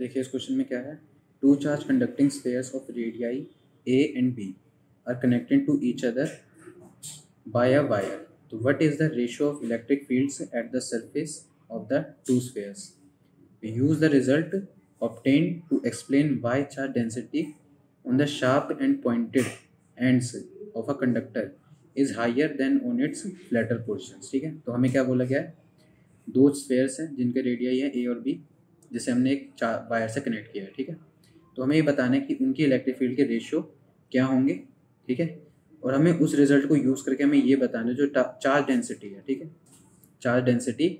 देखिए इस क्वेश्चन में क्या है, two charge conducting spheres of radii A and B are connected to each other by a wire. तो what is the ratio of electric fields at the surface of the two spheres? Use the result obtained to explain why charge density on the sharp and pointed ends of a conductor is higher than on its flatter portions. ठीक है, तो हमें क्या बोला गया है, दो spheres हैं जिनके रेडियाई है ए और बी, जिसे हमने एक वायर से कनेक्ट किया है. ठीक है, तो हमें ये बताना है कि उनकी इलेक्ट्रिक फील्ड के रेशियो क्या होंगे. ठीक है, और हमें उस रिजल्ट को यूज़ करके हमें ये बताना है जो चार्ज डेंसिटी है. ठीक है, चार्ज डेंसिटी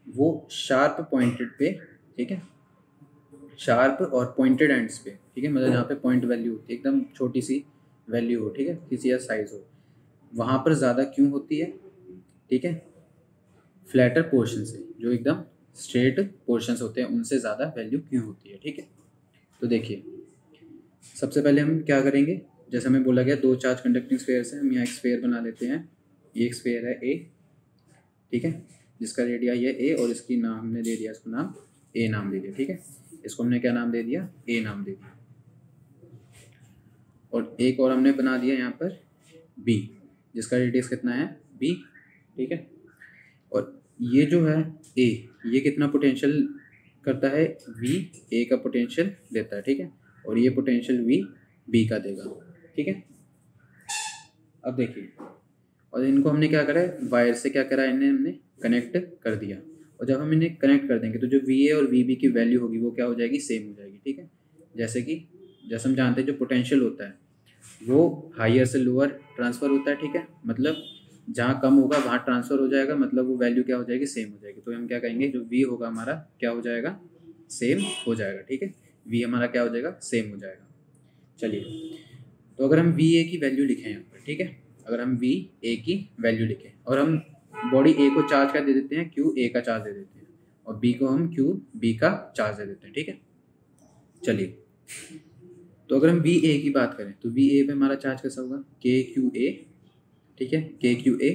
वो शार्प पॉइंटेड पे, ठीक है, शार्प और पॉइंटेड एंड्स पे, ठीक है, मतलब जहाँ पे पॉइंट वैल्यू होती है, एकदम छोटी सी वैल्यू हो, ठीक है, किसी का साइज हो, वहाँ पर ज़्यादा क्यों होती है. ठीक है, फ्लैटर पोर्शन से, जो एकदम स्ट्रेट पोर्शंस होते हैं उनसे ज़्यादा वैल्यू क्यों होती है. ठीक है, तो देखिए सबसे पहले हम क्या करेंगे, जैसे हमें बोला गया दो चार्ज कंडक्टिंग स्फेयर्स हैं, हम यहाँ एक स्फेयर बना लेते हैं. ये एक स्फेयर है ए, ठीक है, जिसका रेडियाई है ए और इसकी नाम हमने दे दिया, इसको नाम ए नाम दे दिया. ठीक है, इसको हमने क्या नाम दे दिया, ए नाम दे दिया. और एक और हमने बना दिया यहाँ पर बी, जिसका रेडियस कितना है बी. ठीक है, और ये जो है ए, ये कितना पोटेंशियल करता है, वी ए का पोटेंशियल देता है. ठीक है, और ये पोटेंशियल वी बी का देगा. ठीक है, अब देखिए, और इनको हमने क्या करा है, वायर से क्या करा है, इन्हें हमने कनेक्ट कर दिया. और जब हम इन्हें कनेक्ट कर देंगे तो जो वी ए और वी बी की वैल्यू होगी वो क्या हो जाएगी, सेम हो जाएगी. ठीक है, जैसे हम जानते हैं जो पोटेंशियल होता है वो हायर से लोअर ट्रांसफ़र होता है. ठीक है, मतलब जहाँ कम होगा वहाँ ट्रांसफ़र हो जाएगा, मतलब वो वैल्यू क्या हो जाएगी, सेम हो जाएगी. तो हम क्या कहेंगे, जो वी होगा हमारा क्या हो जाएगा, सेम हो जाएगा. ठीक है, वी हमारा क्या हो जाएगा, सेम हो जाएगा. चलिए, तो अगर हम वी ए की वैल्यू लिखें यहाँ पर, ठीक है, अगर हम वी ए की वैल्यू लिखें और हम बॉडी ए को चार्ज क्या दे देते हैं, क्यू ए का चार्ज दे देते हैं, और बी को हम क्यू बी का चार्ज दे देते हैं. ठीक है, चलिए, तो अगर हम वी ए की बात करें तो वी ए पे हमारा चार्ज कैसा होगा, के क्यू ए. ठीक है, के Q A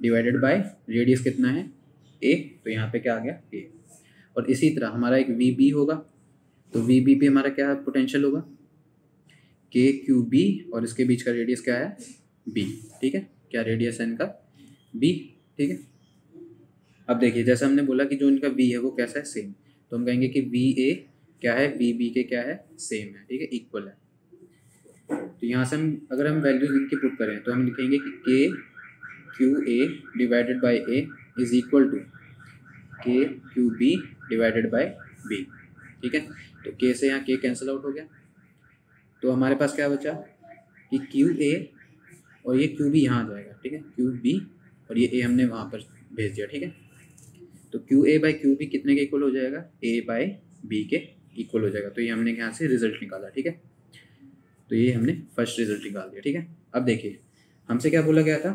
divided by radius कितना है ए, तो यहाँ पे क्या आ गया ए. और इसी तरह हमारा एक वी बी होगा, तो वी बी पे हमारा क्या पोटेंशियल होगा, के क्यू बी, और इसके बीच का रेडियस क्या है बी. ठीक है, क्या रेडियस है इनका, बी. ठीक है, अब देखिए जैसे हमने बोला कि जो इनका वी है वो कैसा है, सेम, तो हम कहेंगे कि वी ए क्या है, वी बी के क्या है, सेम है. ठीक है, इक्वल है. तो यहाँ से हम अगर हम वैल्यूज इनकी पुट करें तो हम लिखेंगे कि K Q A divided by A is equal to K Q B divided by B. ठीक है, तो के से यहाँ के कैंसिल आउट हो गया, तो हमारे पास क्या बचा कि क्यू ए और ये क्यू बी यहाँ आ जाएगा. ठीक है, क्यू बी और ये ए हमने वहाँ पर भेज दिया. ठीक है, तो q a by q b कितने के इक्वल हो जाएगा, ए बाई बी के इक्वल हो जाएगा. तो ये हमने यहाँ से रिजल्ट निकाला. ठीक है, तो ये हमने फर्स्ट रिजल्ट निकाल दिया. ठीक है, अब देखिए हमसे क्या बोला गया था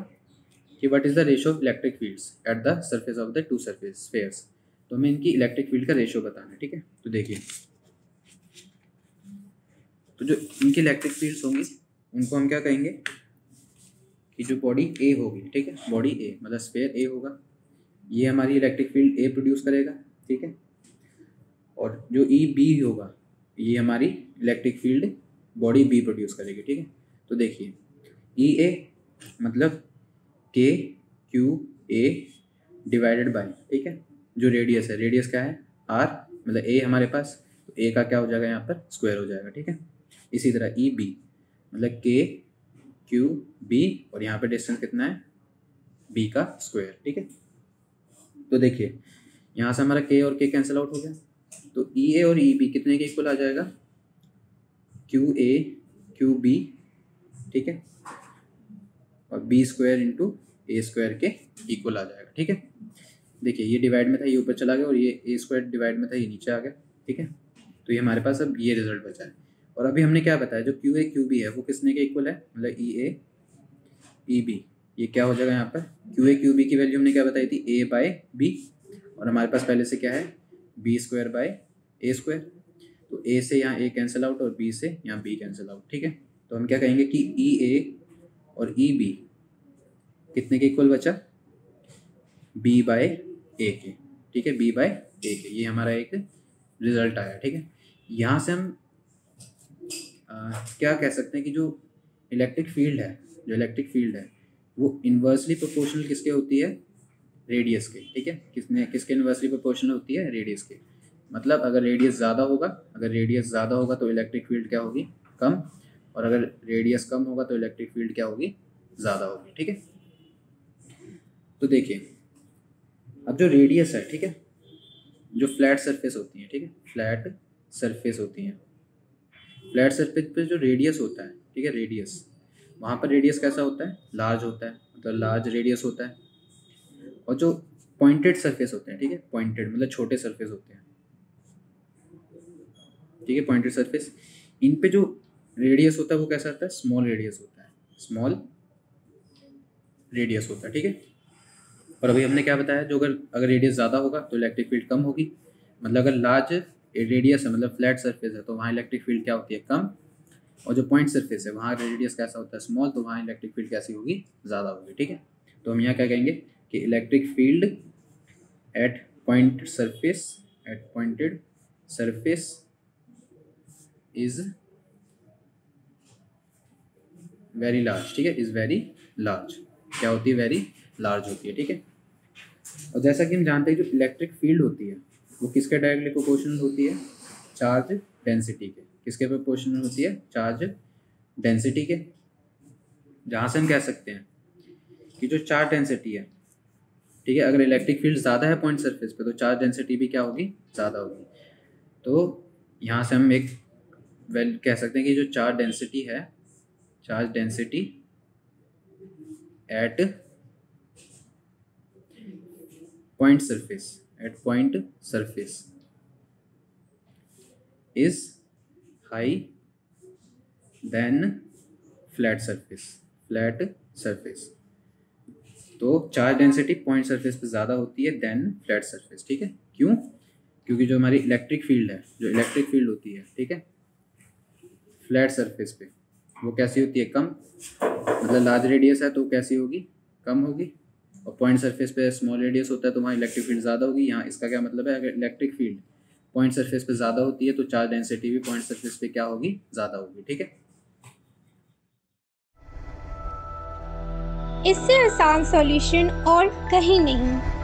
कि what is the ratio of electric fields at the surface of the to surface spheres. तो हमें इनकी इलेक्ट्रिक फील्ड का रेशियो बताना है. ठीक है, तो देखिए, तो जो इनकी इलेक्ट्रिक फील्ड्स होंगी उनको हम क्या कहेंगे कि जो बॉडी ए होगी, ठीक है, बॉडी ए मतलब स्फेयर ए होगा, ये हमारी इलेक्ट्रिक फील्ड ए प्रोड्यूस करेगा. ठीक है, और जो ई बी होगा ये हमारी electric field body B produce करेगी. ठीक है, तो देखिए ई ए मतलब के क्यू ए डिवाइडेड बाई, ठीक है, जो रेडियस है, रेडियस क्या है आर, मतलब ए हमारे पास, तो ए का क्या हो जाएगा यहाँ पर स्क्वायर हो जाएगा. ठीक है, इसी तरह ई बी मतलब के क्यू बी, और यहाँ पे डिस्टेंस कितना है बी का स्क्वायर. ठीक है, तो देखिए यहाँ से हमारा के और के कैंसिल आउट हो गया, तो ई ए और ई बी कितने के इक्वल आ जाएगा, क्यू ए क्यू बी. ठीक है, और बी स्क्वायर इंटू ए स्क्वायर के इक्वल आ जाएगा. ठीक है, देखिए ये डिवाइड में था, ये ऊपर चला गया, और ये ए स्क्वायर डिवाइड में था, ये नीचे आ गया. ठीक है, तो ये हमारे पास अब ये रिजल्ट बचा है. और अभी हमने क्या बताया, जो क्यू ए क्यू बी है वो किसने के इक्वल है, मतलब ई ए ई बी, ये क्या हो जाएगा यहाँ पर, क्यू ए क्यू बी की वैल्यू हमने क्या बताई थी, ए बाय बी, और हमारे पास पहले से क्या है b square by a square. तो ए से यहाँ ए कैंसिल आउट और बी से यहाँ बी कैंसिल आउट. ठीक है, तो हम क्या कहेंगे कि ई ए और ई बी कितने के इक्वल बचा, बी बाय ए के. ठीक है, बी बाय ए के, ये हमारा एक रिजल्ट आया. ठीक है, यहाँ से हम क्या कह सकते हैं कि जो इलेक्ट्रिक फील्ड है वो इन्वर्सली प्रोपोर्शनल किसके होती है, रेडियस के, ठीक है। किसके इन्वर्सली प्रोपोर्शनल होती है, रेडियस के। मतलब अगर रेडियस ज़्यादा होगा तो इलेक्ट्रिक फील्ड क्या होगी, कम, और अगर रेडियस कम होगा तो इलेक्ट्रिक फील्ड क्या होगी, ज़्यादा होगी, ठीक है। तो देखिए अब जो रेडियस है, ठीक है, जो फ्लैट सरफेस होती है, ठीक है, फ्लैट सरफेस पे जो रेडियस होता है, ठीक है, रेडियस, वहाँ पर रेडियस कैसा होता है, लार्ज होता है, मतलब लार्ज रेडियस होता है। और जो पॉइंटेड सरफेस होते हैं, ठीक है, पॉइंटेड मतलब छोटे सरफेस होते हैं, ठीक है, पॉइंटेड सरफेस, इन पे जो रेडियस होता है वो कैसा होता है, स्मॉल रेडियस होता है, ठीक है। और अभी हमने क्या बताया, जो अगर रेडियस ज़्यादा होगा तो इलेक्ट्रिक फील्ड कम होगी, मतलब अगर लार्ज रेडियस है, मतलब फ्लैट सरफेस है, तो वहाँ इलेक्ट्रिक फील्ड क्या होती है, कम, और जो पॉइंट सरफेस है वहाँ रेडियस कैसा होता है, स्मॉल, तो वहाँ इलेक्ट्रिक फील्ड कैसी होगी, ज़्यादा होगी, ठीक है। तो हम यहाँ क्या कहेंगे कि electric field at pointed surface is very large, ठीक है, इज़ वेरी लार्ज, क्या होती है, वेरी लार्ज होती है, ठीक है। और जैसा कि हम जानते हैं जो इलेक्ट्रिक फील्ड होती है वो किसके डायरेक्टली प्रोपोर्शनल होती है, चार्ज डेंसिटी के। किसके प्रोपोर्शनल होती है, चार्ज डेंसिटी के। जहाँ से हम कह सकते हैं कि जो चार्ज डेंसिटी है, ठीक है, अगर इलेक्ट्रिक फील्ड ज़्यादा है पॉइंट सरफेस पे तो चार्ज डेंसिटी भी क्या होगी, ज़्यादा होगी। तो यहाँ से हम एक कह सकते हैं कि जो चार्ज डेंसिटी है, charge density at point surface is high then flat surface. तो चार्ज डेंसिटी पॉइंट सरफेस पे ज़्यादा होती है देन फ्लैट सरफेस, ठीक है। क्यों, क्योंकि जो हमारी इलेक्ट्रिक फील्ड होती है, ठीक है, फ्लैट सरफेस पे वो कैसी होती है, कम, मतलब लार्ज रेडियस है तो कैसी होगी, कम होगी, और पॉइंट सरफेस पे स्मॉल रेडियस होता है तो वहाँ इलेक्ट्रिक फील्ड ज़्यादा होगी। यहाँ इसका क्या मतलब है, अगर इलेक्ट्रिक फील्ड पॉइंट सरफेस पे ज़्यादा होती है तो चार्ज डेंसिटी भी पॉइंट सरफेस पे क्या होगी, ज़्यादा होगी, ठीक है। इससे आसान सॉल्यूशन और कहीं नहीं।